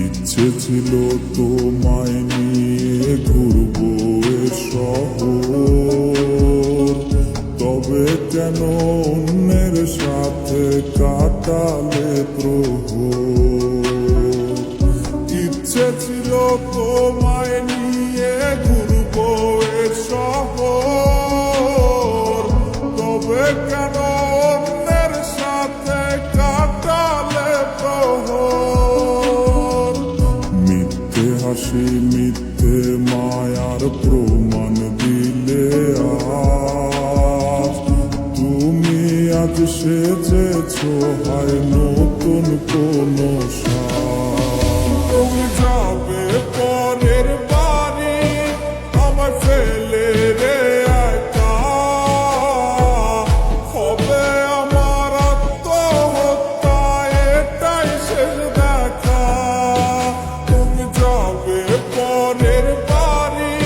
ইচ্ছে ছিল তোমায় নিয়ে ঘুরবো এ শহর, তবে কেন অন্যের সাথে কাটালে প্রহর। ইচ্ছে ছিল তোমায় নিয়ে ঘুরবো এ শহর, তবে কেন অন্যের সাথে কাটালে প্রহর। মিথ্যে হাসি মিথ্যে মায়ার প্রমাণ দিলে আজ তুমি, আজ সেজেছো হয় নতুন কোনো সাজ। তুমি যাবে পরের বাড়ি আমায় ফেলে রে একা, হবে আমার আত্মহত্যা এটাই শেষ দেখা। তুমি যাবে পরের বাড়ি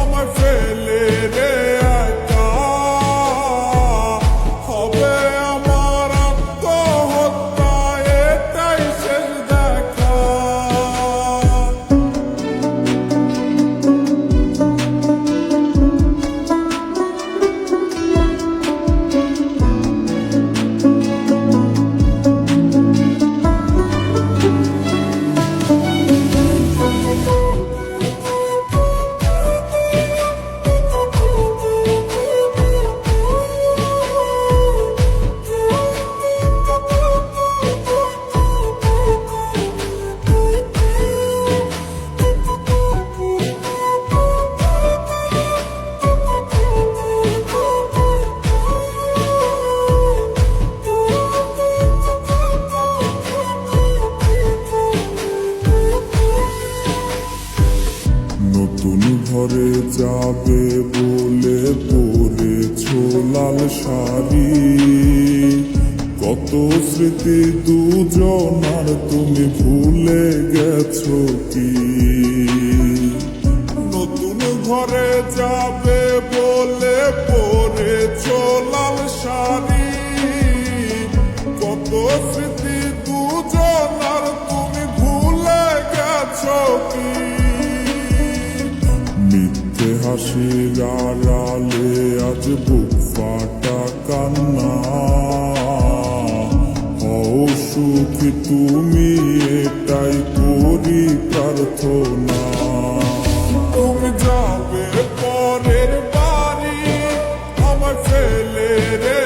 আমায় ফেলে রে একা, হবে আমার আত্মহত্যা এটাই শেষ দেখা। নতুন ঘরে যাবে বলে পরেছো লাল শাড়ি, কত স্মৃতি দুজনার তুমি ভুলে গেছো কি। নতুন ঘরে যাবে বলে পরেছো লাল শাড়ি, কত স্মৃতি দুজনার তুমি ভুলে গেছো কি। মিথ্যে হাসির আড়ালে আজ বুক ফাটা কান্না, হও সুখী তুমি এটাই করি প্রার্থনা। তুমি যাবে পরের বাড়ি আমায় ফেলে রে